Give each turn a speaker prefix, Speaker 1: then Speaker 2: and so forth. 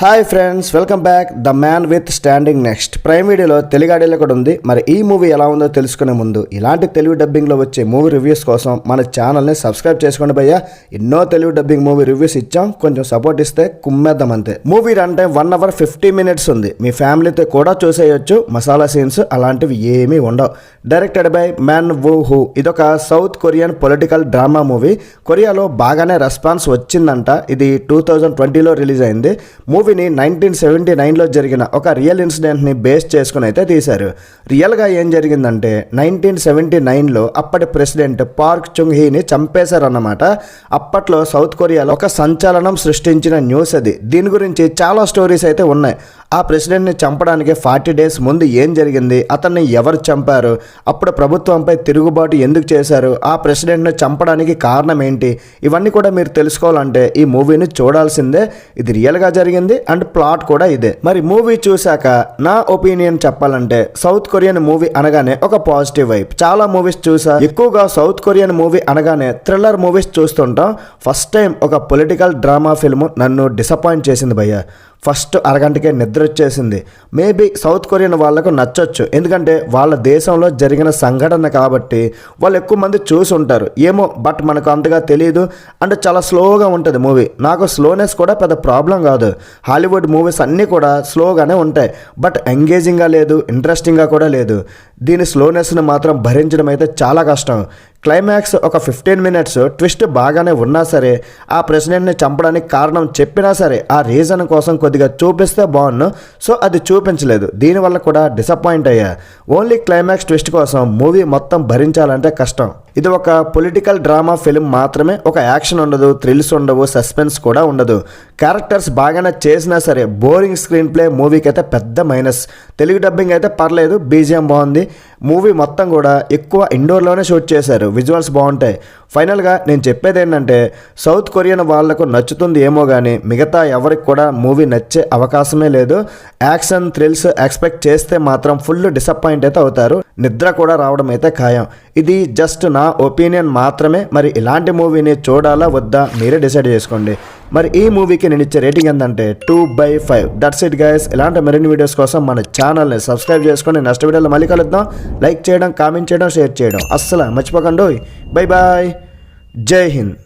Speaker 1: Hi friends, welcome back. The man with standing next prime వీడియోలో తెలుగు ఆడియోలో కూడా ఉంది. మరి ఈ మూవీ ఎలా ఉందో తెలుసుకునే ముందు ఇలాంటి తెలుగు డబ్బింగ్లో వచ్చే మూవీ రివ్యూస్ కోసం మన ఛానల్ని సబ్స్క్రైబ్ చేసుకోండి భయ్యా. ఎన్నో తెలుగు డబ్బింగ్ మూవీ రివ్యూస్ ఇచ్చాం, కొంచెం సపోర్ట్ ఇస్తే కుమ్మేద్దాం అంతే. Movie run time 1 hour 50 minutes ఉంది. మీ ఫ్యామిలీతో కూడా చూసేయొచ్చు. మసాలా సీన్స్ అలాంటివి ఏమీ ఉండవు. Directed by Man Woo Ho. ఇదొక south Korean political drama movie. కొరియాలో బాగానే రెస్పాన్స్ వచ్చిందంట. ఇది 2020లో రిలీజ్ అయింది. మూవీని 1979లో జరిగిన ఒక రియల్ ఇన్సిడెంట్ని బేస్ చేసుకుని అయితే తీశారు. రియల్గా ఏం జరిగిందంటే 1979లో అప్పటి ప్రెసిడెంట్ పార్క్ చుంగ్ హీని చంపేశారన్నమాట. అప్పట్లో సౌత్ కొరియాలో ఒక సంచలనం సృష్టించిన న్యూస్ అది. దీని గురించి చాలా స్టోరీస్ అయితే ఉన్నాయి. ఆ ప్రెసిడెంట్ని చంపడానికి 40 days ముందు ఏం జరిగింది, అతన్ని ఎవరు చంపారు, అప్పుడు ప్రభుత్వంపై తిరుగుబాటు ఎందుకు చేశారు, ఆ ప్రెసిడెంట్ని చంపడానికి కారణం ఏంటి, ఇవన్నీ కూడా మీరు తెలుసుకోవాలంటే ఈ మూవీని చూడాల్సిందే. ఇది రియల్గా జరిగింది అండ్ ప్లాట్ కూడా ఇదే. మరి మూవీ చూశాక నా ఒపీనియన్ చెప్పాలంటే సౌత్ కొరియన్ మూవీ అనగానే ఒక పాజిటివ్ వైబ్. చాలా మూవీస్ చూసా, ఎక్కువగా సౌత్ కొరియన్ మూవీ అనగానే థ్రిల్లర్ మూవీస్ చూస్తుంటాం. ఫస్ట్ టైం ఒక పొలిటికల్ డ్రామా ఫిల్మ్ నన్ను డిసప్పాయింట్ చేసింది భయ్య. ఫస్ట్ అరగంటకే నిద్ర వచ్చేసింది. మేబీ సౌత్ కొరియన్ వాళ్ళకు నచ్చొచ్చు, ఎందుకంటే వాళ్ళ దేశంలో జరిగిన సంఘటన కాబట్టి వాళ్ళు ఎక్కువ మంది చూసి ఉంటారు ఏమో. బట్ మనకు అంతగా తెలియదు అండ్ చాలా స్లోగా ఉంటుంది మూవీ. నాకు స్లోనెస్ కూడా పెద్ద ప్రాబ్లం కాదు. హాలీవుడ్ మూవీస్ అన్నీ కూడా స్లోగానే ఉంటాయి, బట్ ఎంగేజింగ్గా లేదు, ఇంట్రెస్టింగ్గా కూడా లేదు. దీని స్లోనెస్ని మాత్రం భరించడం అయితే చాలా కష్టం. క్లైమాక్స్ ఒక 15 minutes ట్విస్ట్ బాగానే ఉన్నా సరే, ఆ ప్రెసిడెంట్ని చంపడానికి కారణం చెప్పినా సరే ఆ రీజన్ కోసం కొద్దిగా చూపిస్తే బాగున్ను. సో అది చూపించలేదు, దీనివల్ల కూడా డిసప్పాయింట్ అయ్యా. ఓన్లీ క్లైమాక్స్ ట్విస్ట్ కోసం మూవీ మొత్తం భరించాలంటే కష్టం. ఇది ఒక పొలిటికల్ డ్రామా ఫిల్మ్ మాత్రమే. ఒక యాక్షన్ ఉండదు, థ్రిల్స్ ఉండవు, సస్పెన్స్ కూడా ఉండదు. క్యారెక్టర్స్ బాగానే చేసినా సరే బోరింగ్ స్క్రీన్ ప్లే మూవీకి అయితే పెద్ద మైనస్. తెలుగు డబ్బింగ్ అయితే పర్లేదు, బీజిఎం బాగుంది. మూవీ మొత్తం కూడా ఎక్కువ ఇండోర్లోనే షూట్ చేశారు, విజువల్స్ బాగుంటాయి. ఫైనల్గా నేను చెప్పేది ఏంటంటే సౌత్ కొరియన్ వాళ్లకు నచ్చుతుంది ఏమో కానీ మిగతా ఎవరికి కూడా మూవీ నచ్చే అవకాశమే లేదు. యాక్షన్ థ్రిల్స్ ఎక్స్పెక్ట్ చేస్తే మాత్రం ఫుల్ డిసప్పాయింట్ అయితే అవుతారు. నిద్ర కూడా రావడం అయితే ఖాయం. ఇది జస్ట్ నా ఒపీనియన్ మాత్రమే. మరి ఇలాంటి మూవీని చూడాలా వద్దా మీరే డిసైడ్ చేసుకోండి. మరి ఈ మూవీకి నేను ఇచ్చే రేటింగ్ ఏంటంటే 2/5. That's it guys. ఇలాంటి మరిన్ని వీడియోస్ కోసం మన ఛానల్ని సబ్స్క్రైబ్ చేసుకొని నెక్స్ట్ వీడియోలో మళ్ళీ కలుద్దాం. లైక్ చేయడం, కామెంట్ చేయడం, షేర్ చేయడం అస్సలు మర్చిపోకండి. బై బాయ్, జై హింద్.